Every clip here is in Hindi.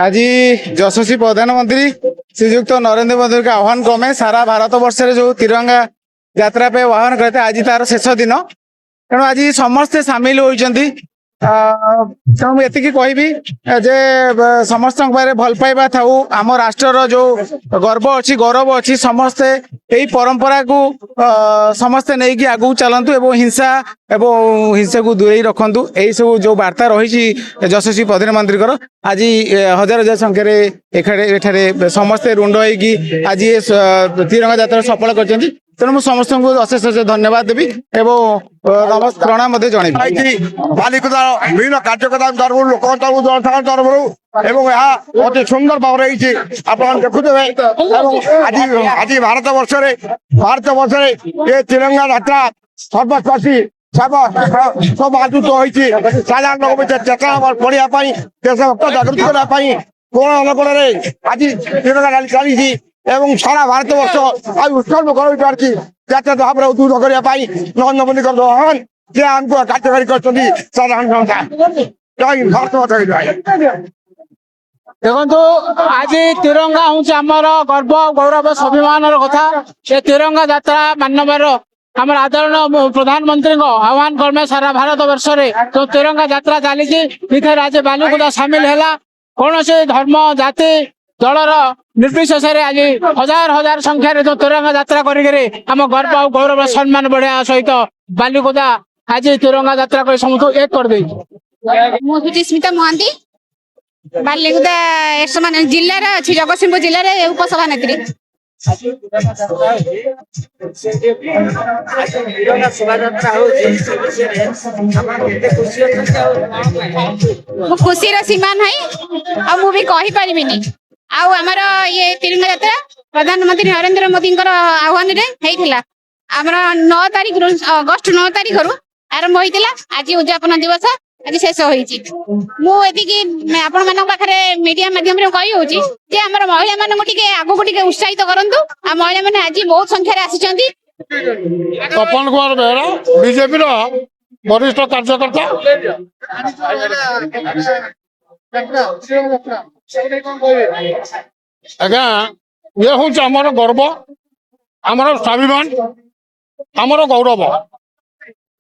आज यशस्वी प्रधानमंत्री श्रीयुक्त नरेंद्र मोदी के आह्वान क्रमे सारा भारत वर्ष जो तिरंगा यात्रा पे आह्वान करते आज तार शेष दिन तेणु आज समस्ते सामिल होती तेणु मुझे कहबी जे समस्त भल पाइबा था आम राष्ट्र जो गर्व अच्छी गौरव अच्छी समस्ते यही परंपरा को समस्ते नहीं कि आगू चलतु एवं हिंसा एवं हिंसा को दूरे रखु यही सब जो वार्ता रही यशस्वी प्रधानमंत्री आज हजार हजार संख्यार समस्ते रुंड होगी आज ये तिरंगा यात्रा सफल कर तेणु मुझे समस्त को अशेष अशेष धन्यवाद देवी एवं प्रणाम जनइबी बालिका विभिन्न कार्यकर्ता तरफ लोक तरफ जनसाधारण तरफ अति सुंदर भाव आप देखुए आज भारत वर्ष ये तिरंगा यात्रा सर्वस्पर्शी सब आदृत होती साधारण लोक चेतना पढ़ाई देशभक्त जागृत करने कोण अनुकोण आज तिरंगा रैली चली सारा भारत वर्ष आज उत्सव कर जातीय भाव में उद्बुद्ध करने नरेंद्र मोदी आह्वान से आमको कार्यकारी कर साधारण जनता देखो आज तिरंगा हूँ आमर गर्व गौरव स्वाभिमान कथा ये तिरंगा यात्रा मानवर आम आदरणीय प्रधानमंत्री आह्वान क्रमे सारा भारत वर्ष जो तिरंगा यात्रा चली आज बालुकुदा सामिल है कौन से धर्म जाति दलर निर्विशेष आज हजार हजार संख्यार जो तिरंगा यात्रा करम गर्व और गौरव सम्मान बढ़िया सहित बालिकुदा आज तिरंगा यात्रा कर समूह एक कर मुझे स्मिता महांती बालिकुदा जिलार अच्छी जगतसिंहपुर जिले में उपसभानेत्री खुशी सीमा ना मुझे कही पारिनी आमर ये तिरंगा यात्रा प्रधानमंत्री नरेंद्र मोदी आह्वान आमर 9 तारीख अगस्ट 9 तारीख आरंभ होता आज उद्यापन दिवस आज शेष होती मीडिया माध्यम कही हूँ आमर महिला मानक आगू उत्साहित करूँ आ महिला मैंने आज बहुत संख्यार आसी तपन कुमार बेहरा बीजेपी वरिष्ठ कार्यकर्ता आज्ञा ये हूँ आमर गर्व आमर स्वाभिमान आमर गौरव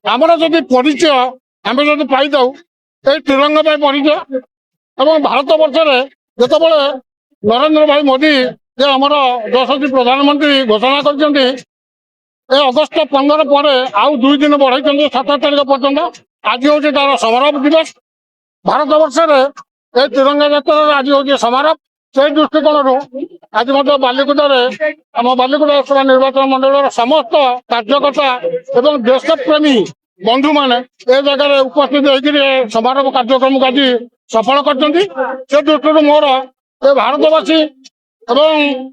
आमर जब परिचय आम जब पाई जाऊ ये तिरंगा परिचय एवं भारत वर्ष जो नरेंद्र भाई मोदी जे आमर यशस्वी प्रधानमंत्री घोषणा कर अगस्ट 15 पर आउ 2 दिन बढ़ाई 7 तारीख पर्यटन आज हूँ तार समारोह दिवस भारत वर्ष ये तिरंगा यात्रा आज हूँ समारोह से दृष्टिकोण आज बालिकुदार आम बालिकुदा लोकसभा निर्वाचन मंडल समस्त कार्यकर्ता एवं देशप्रेमी बंधु मैंने ए जगह उपस्थित होकर समारोह कार्यक्रम को आज सफल कर दृष्टि मोर ये भारतवासी एवं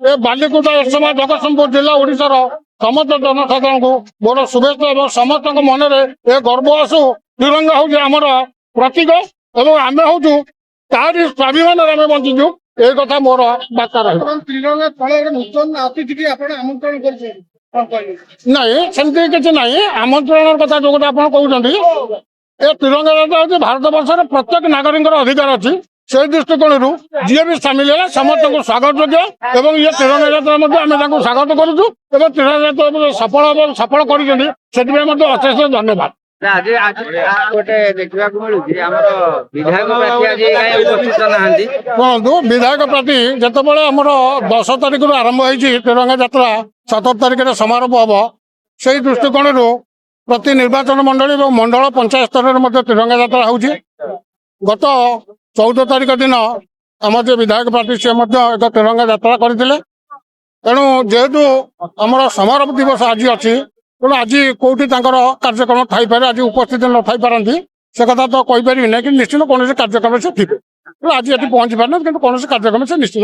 ये बालिकुदा लोकसभा जगतसिंहपुर जिला ओडिशार समस्त जनसाधारण को मोर शुभेच्छा और समस्त मन में ये गर्व आसू तिरंगा हूँ आमर प्रतीक एवं आम हूँ तारी स्वाभिमान आम बंचीचु ये कथा मोर बार्ता नहीं सेमती किसी ना आमंत्रण कथा जो आप कहते ये तिरंगा यात्रा हूँ भारत वर्ष प्रत्येक नागरिक अधिकार अच्छी से दृष्टिकोण जी भी सामिल है समस्त को स्वागत योग्य ये तिरंगा यात्रा आम स्वागत करुँ तिरंगा यात्रा सफल कर अशेष धन्यवाद विधायक प्रार्थी जिते आमर 10 तारीख आरंभ होती तिरंगा यात्रा 17 तारीख समारोह हम से दृष्टिकोण प्रति निर्वाचन मंडली और मंडल पंचायत स्तर में तिरंगा यात्रा होगी गत 14 तारीख दिन आम जो विधायक प्रार्थी सी एक तिरंगा यात्रा करते तेणु जेहेतु आमर समारोह दिवस आज अच्छी तेणु आज कौटी कार्यक्रम थी आज उपस्थित न थी पारती से कथा तो कहीपर ना कि निश्चित कौन कार्यक्रम से थे आज ये पहुंची पारे कि कौन कार्यक्रम से निश्चित